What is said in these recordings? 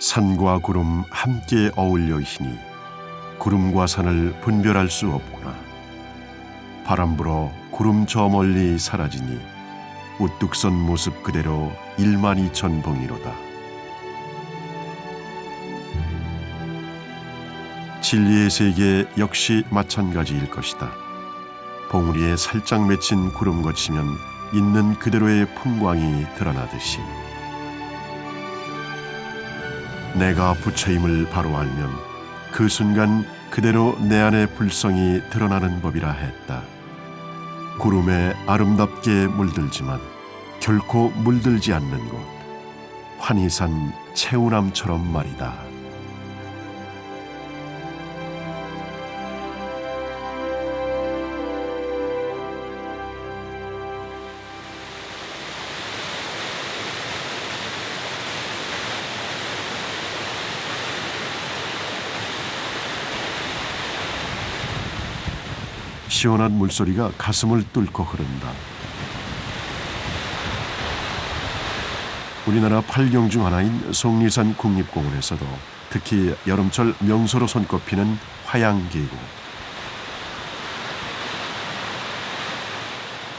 산과 구름 함께 어울려 있으니 구름과 산을 분별할 수 없구나. 바람 불어 구름 저 멀리 사라지니 우뚝 선 모습 그대로 12,000봉이로다. 진리의 세계 역시 마찬가지일 것이다. 봉우리에 살짝 맺힌 구름 거치면 있는 그대로의 풍광이 드러나듯이 내가 부처임을 바로 알면 그 순간 그대로 내 안의 불성이 드러나는 법이라 했다. 구름에 아름답게 물들지만 결코 물들지 않는 곳, 환희산 채우남처럼 말이다. 시원한 물소리가 가슴을 뚫고 흐른다. 우리나라 8경 중 하나인 속리산 국립공원에서도 특히 여름철 명소로 손꼽히는 화양계곡.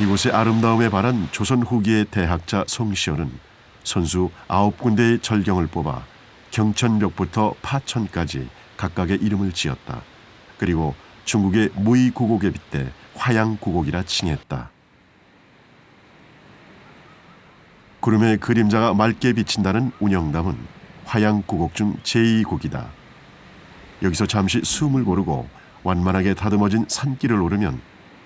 이곳의 아름다움에 반한 조선 후기의 대학자 송시호는 선수 9군데의 절경을 뽑아 경천벽부터 파천까지 각각의 이름을 지었다. 그리고 중국의 무의고곡에 빗대 화양고곡이라 칭했다. 구름의 그림자가 맑게 비친다는 운영담은 화양고곡 중 제2곡이다. 여기서 잠시 숨을 고르고 완만하게 다듬어진 산길을 오르면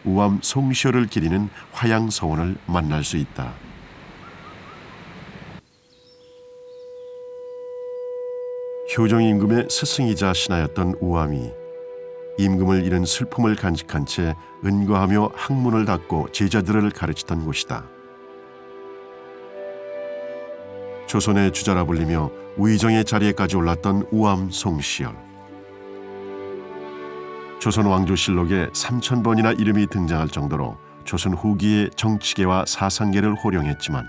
우암 송시호를 기리는 화양서원을 만날 수 있다. 효정 임금의 스승이자 신하였던 우암이 임금을 잃은 슬픔을 간직한 채 은과하며 학문을 닦고 제자들을 가르치던 곳이다. 조선의 주자라 불리며 우의정의 자리에까지 올랐던 우암 송시열. 조선 왕조실록에 3,000번이나 이름이 등장할 정도로 조선 후기의 정치계와 사상계를 호령했지만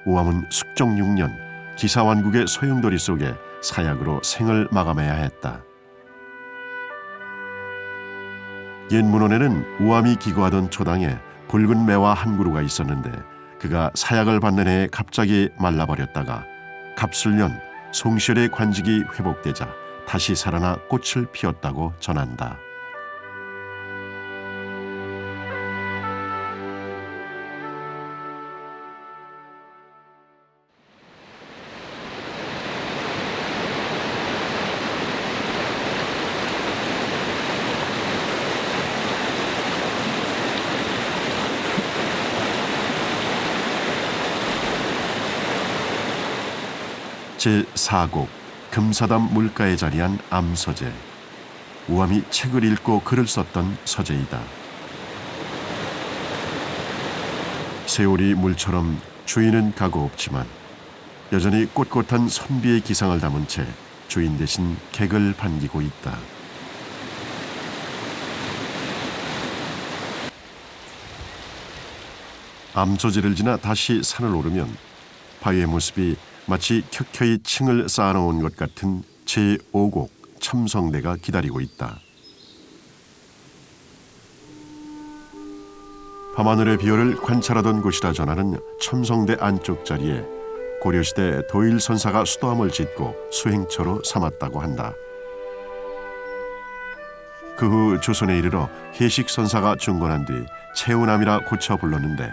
우암은 숙종 6년 기사완국의 소용돌이 속에 사약으로 생을 마감해야 했다. 옛 문헌에는 우암이 기거하던 초당에 붉은 매화 한 그루가 있었는데 그가 사약을 받는 해에 갑자기 말라버렸다가 갑술년 송시열의 관직이 회복되자 다시 살아나 꽃을 피웠다고 전한다. 제4곡 금사담 물가에 자리한 암서재. 우암이 책을 읽고 글을 썼던 서재이다. 세월이 물처럼 주인은 가고 없지만 여전히 꼿꼿한 선비의 기상을 담은 채 주인 대신 객을 반기고 있다. 암소재를 지나 다시 산을 오르면 바위의 모습이 마치 켜켜이 층을 쌓아놓은 것 같은 제5곡 첨성대가 기다리고 있다. 밤하늘의 비열을 관찰하던 곳이라 전하는 첨성대 안쪽 자리에 고려시대 도일선사가 수도함을 짓고 수행처로 삼았다고 한다. 그 후 조선에 이르러 해식선사가 중건한 뒤 채우남이라 고쳐 불렀는데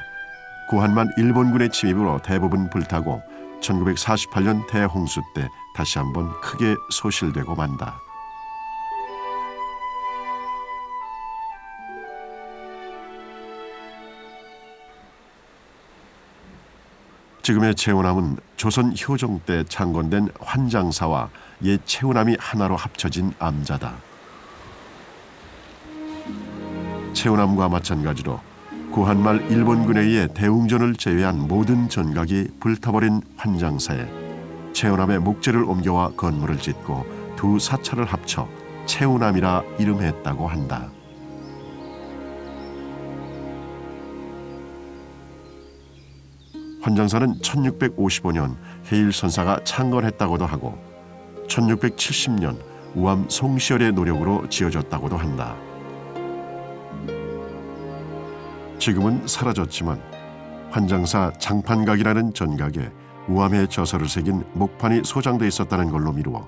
구한만 일본군의 침입으로 대부분 불타고 1948년 대홍수 때 다시 한번 크게 소실되고 만다. 지금의 채우남은 조선 효종 때 창건된 환장사와 옛 채우남이 하나로 합쳐진 암자다. 채우남과 마찬가지로 구한말 일본군에 의해 대웅전을 제외한 모든 전각이 불타버린 환장사에 채우남의 목재를 옮겨와 건물을 짓고 두 사찰을 합쳐 채우남이라 이름했다고 한다. 환장사는 1655년 해일선사가 창건했다고도 하고 1670년 우암 송시열의 노력으로 지어졌다고도 한다. 지금은 사라졌지만 환장사 장판각이라는 전각에 우암의 저서를 새긴 목판이 소장돼 있었다는 걸로 미루어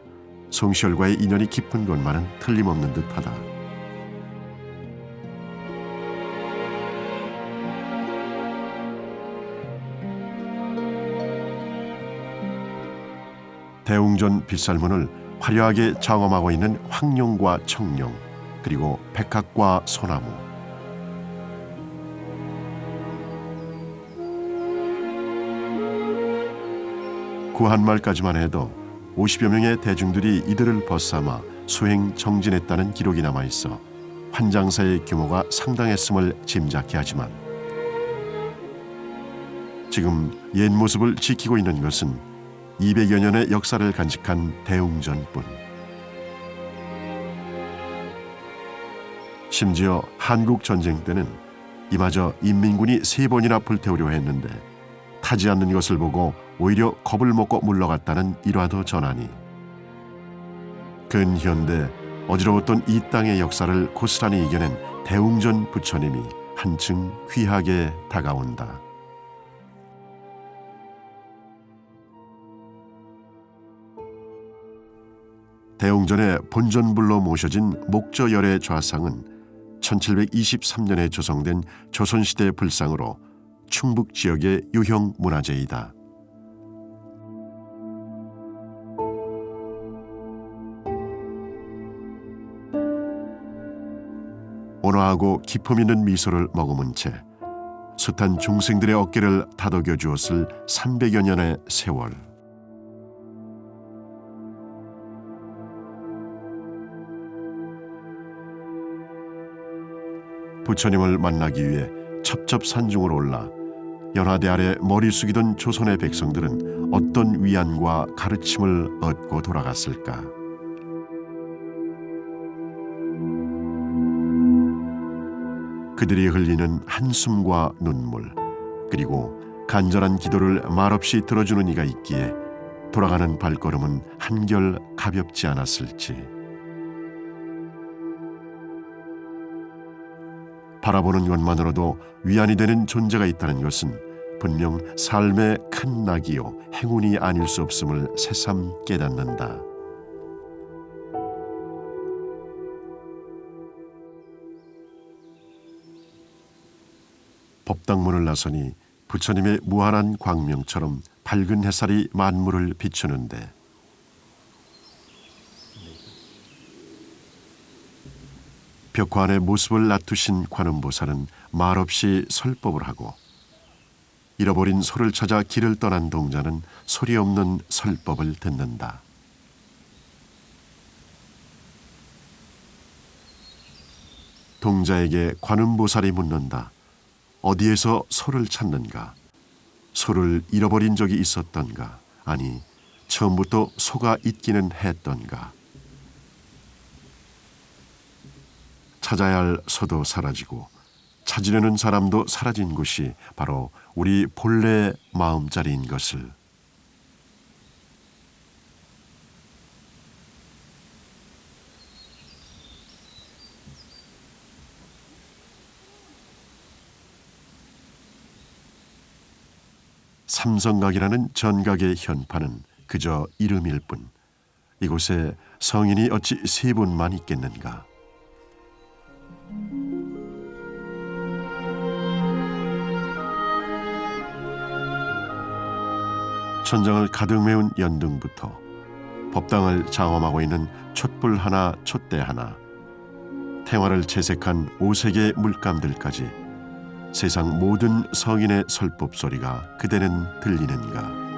송시열과의 인연이 깊은 것만은 틀림없는 듯하다. 대웅전 빗살문을 화려하게 장엄하고 있는 황룡과 청룡, 그리고 백합과 소나무. 구한말까지만 해도 50여 명의 대중들이 이들을 벗삼아 수행 정진했다는 기록이 남아있어 환장사의 규모가 상당했음을 짐작케 하지만 지금 옛 모습을 지키고 있는 것은 200여 년의 역사를 간직한 대웅전뿐. 심지어 한국전쟁 때는 이마저 인민군이 3번이나 불태우려 했는데 타지 않는 것을 보고 오히려 겁을 먹고 물러갔다는 일화도 전하니 근현대 어지러웠던 이 땅의 역사를 고스란히 이겨낸 대웅전 부처님이 한층 귀하게 다가온다. 대웅전의 본전불로 모셔진 목저열의 좌상은 1723년에 조성된 조선시대 불상으로 충북 지역의 유형 문화재이다. 온화하고 기품 있는 미소를 머금은 채 숱한 중생들의 어깨를 다독여 주었을 300여 년의 세월. 부처님을 만나기 위해 첩첩산중을 올라 연화대 아래 머리 숙이던 조선의 백성들은 어떤 위안과 가르침을 얻고 돌아갔을까? 그들이 흘리는 한숨과 눈물, 그리고 간절한 기도를 말없이 들어주는 이가 있기에 돌아가는 발걸음은 한결 가볍지 않았을지. 바라보는 것만으로도 위안이 되는 존재가 있다는 것은 분명 삶의 큰 낙이요 행운이 아닐 수 없음을 새삼 깨닫는다. 법당문을 나서니 부처님의 무한한 광명처럼 밝은 햇살이 만물을 비추는데 벽화 안에 모습을 낮추신 관음보살은 말없이 설법을 하고 잃어버린 소를 찾아 길을 떠난 동자는 소리 없는 설법을 듣는다. 동자에게 관음보살이 묻는다. 어디에서 소를 찾는가? 소를 잃어버린 적이 있었던가? 아니, 처음부터 소가 있기는 했던가? 찾아야 할 소도 사라지고 찾으려는 사람도 사라진 곳이 바로 우리 본래 마음자리인 것을. 삼성각이라는 전각의 현판은 그저 이름일 뿐 이곳에 성인이 어찌 3분만 있겠는가. 천장을 가득 메운 연등부터 법당을 장엄하고 있는 촛불 하나 촛대 하나, 태화를 채색한 5색의 물감들까지 세상 모든 성인의 설법 소리가 그대는 들리는가.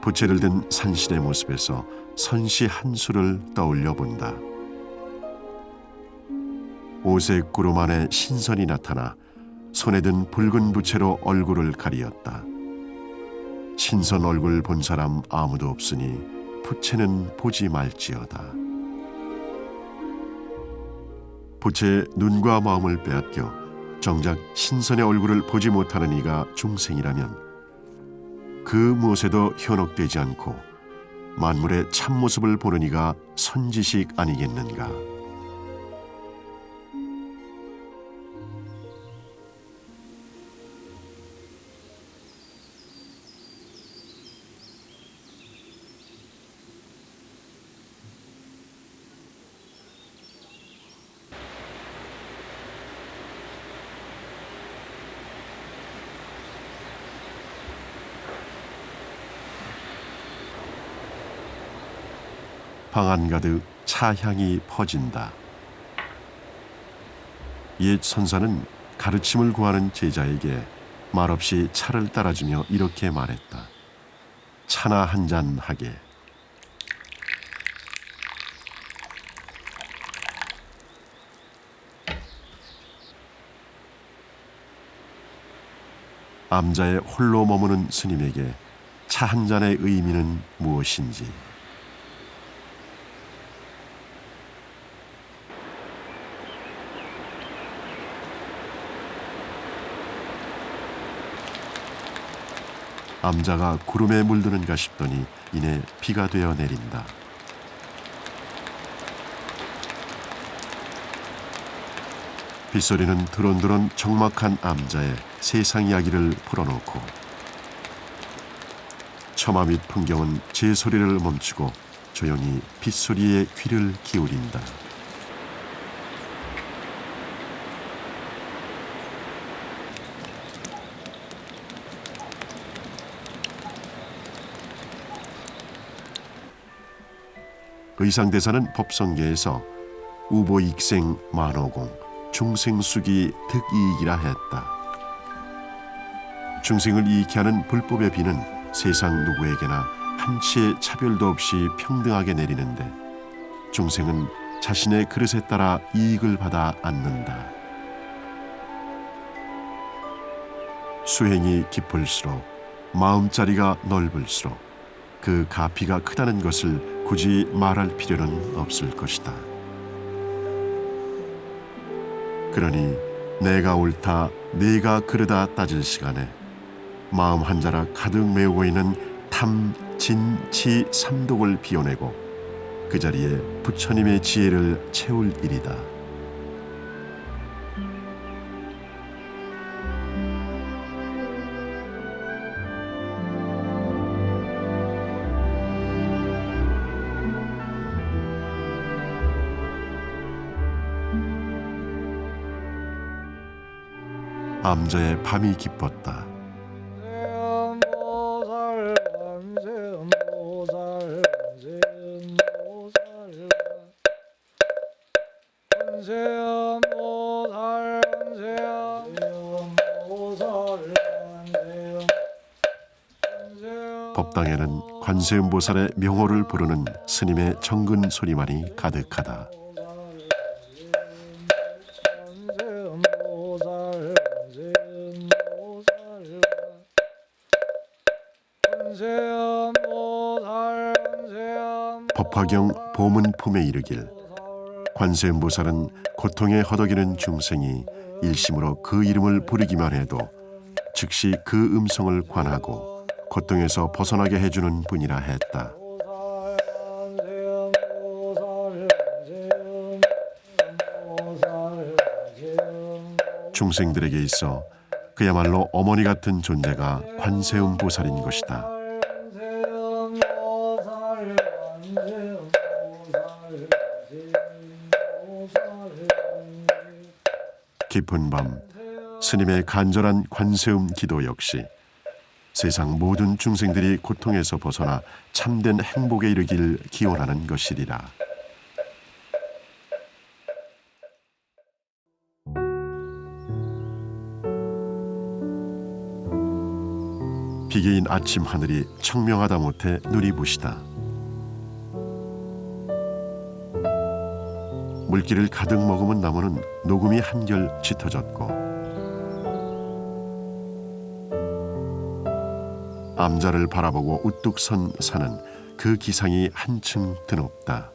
부채를 든 산신의 모습에서 선시 한 수를 떠올려 본다. 5색 구름 안에 신선이 나타나 손에 든 붉은 부채로 얼굴을 가리었다. 신선 얼굴 본 사람 아무도 없으니 부채는 보지 말지어다. 부처의 눈과 마음을 빼앗겨 정작 신선의 얼굴을 보지 못하는 이가 중생이라면 그 무엇에도 현혹되지 않고 만물의 참모습을 보는 이가 선지식 아니겠는가. 방 안 가득 차향이 퍼진다. 옛 선사는 가르침을 구하는 제자에게 말없이 차를 따라주며 이렇게 말했다. 차나 한잔 하게. 암자에 홀로 머무는 스님에게 차 한 잔의 의미는 무엇인지. 암자가 구름에 물드는가 싶더니 이내 비가 되어 내린다. 빗소리는 드론드론 적막한 암자의 세상 이야기를 풀어놓고 처마 밑 풍경은 제 소리를 멈추고 조용히 빗소리에 귀를 기울인다. 의상대사는 법성계에서 우보익생 만호공 중생수기 득이익이라 했다. 중생을 이익케 하는 불법의 비는 세상 누구에게나 한치의 차별도 없이 평등하게 내리는데 중생은 자신의 그릇에 따라 이익을 받아 앉는다. 수행이 깊을수록 마음자리가 넓을수록 그 가피가 크다는 것을 굳이 말할 필요는 없을 것이다. 그러니 내가 옳다, 내가 그르다 따질 시간에 마음 한자락 가득 메우고 있는 탐, 진, 치, 삼독을 비워내고 그 자리에 부처님의 지혜를 채울 일이다. 암자의 밤이 깊었다. 법당에는 관세음보살의 명호를 부르는 스님의 정근 소리만이 가득하다. 법화경 보문품에 이르길 관세음보살은 고통에 허덕이는 중생이 일심으로 그 이름을 부르기만 해도 즉시 그 음성을 관하고 고통에서 벗어나게 해주는 분이라 했다. 중생들에게 있어 그야말로 어머니 같은 존재가 관세음보살인 것이다. 깊은 밤 스님의 간절한 관세음 기도 역시 세상 모든 중생들이 고통에서 벗어나 참된 행복에 이르길 기원하는 것이리라. 비개인 아침 하늘이 청명하다 못해 눈이 부시다. 물기를 가득 머금은 나무는 녹음이 한결 짙어졌고 암자를 바라보고 우뚝 선 산은 그 기상이 한층 드높다.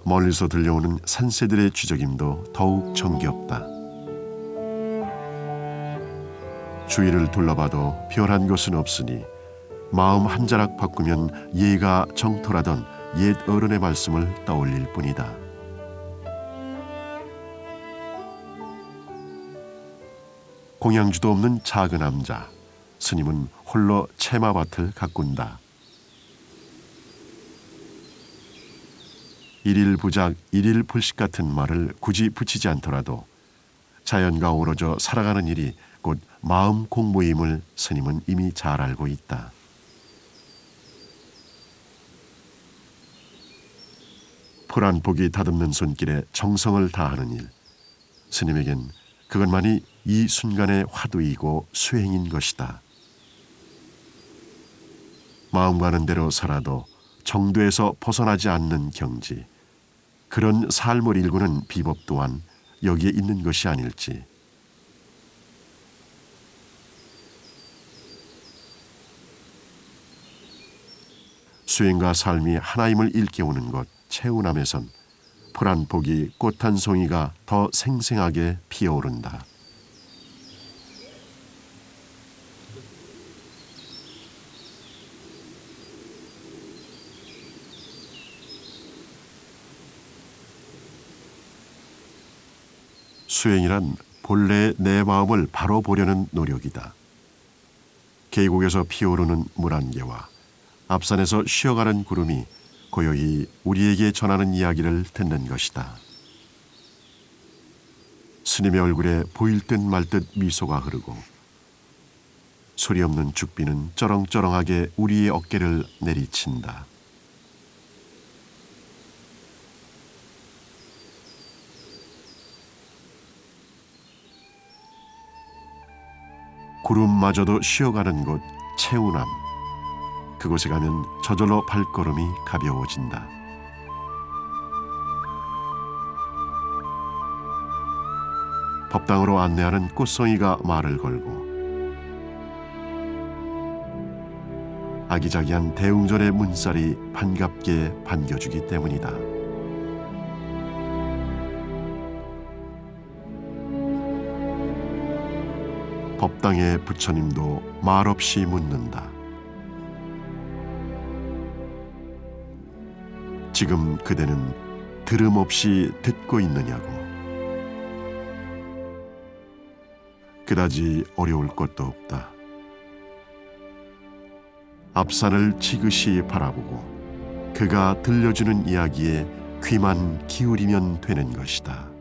멀리서 들려오는 산새들의 쥐저김도 더욱 정겹다. 주위를 둘러봐도 별한 것은 없으니 마음 한 자락 바꾸면 예가 정토라던 옛 어른의 말씀을 떠올릴 뿐이다. 공양주도 없는 작은 남자, 스님은 홀로 채마밭을 가꾼다. 일일 부작 일일 불식 같은 말을 굳이 붙이지 않더라도 자연과 어우러져 살아가는 일이 곧 마음 공부임을 스님은 이미 잘 알고 있다. 풀 한 포기 다듬는 손길에 정성을 다하는 일, 스님에겐 그것만이 이 순간의 화두이고 수행인 것이다. 마음 가는 대로 살아도 정도에서 벗어나지 않는 경지, 그런 삶을 일구는 비법 또한 여기에 있는 것이 아닐지. 수행과 삶이 하나임을 일깨우는 것 채우남에선 풀 한 포기 꽃 한 송이가 더 생생하게 피어오른다. 수행이란 본래 내 마음을 바로 보려는 노력이다. 계곡에서 피어오르는 물 한 개와 앞산에서 쉬어가는 구름이 고요히 우리에게 전하는 이야기를 듣는 것이다. 스님의 얼굴에 보일 듯 말 듯 미소가 흐르고 소리 없는 죽비는 쩌렁쩌렁하게 우리의 어깨를 내리친다. 구름마저도 쉬어가는 곳 채우남. 그곳에 가면 저절로 발걸음이 가벼워진다. 법당으로 안내하는 꽃송이가 말을 걸고 아기자기한 대웅전의 문살이 반갑게 반겨주기 때문이다. 법당의 부처님도 말없이 묻는다. 지금 그대는 들음 없이 듣고 있느냐고. 그다지 어려울 것도 없다. 앞산을 지그시 바라보고 그가 들려주는 이야기에 귀만 기울이면 되는 것이다.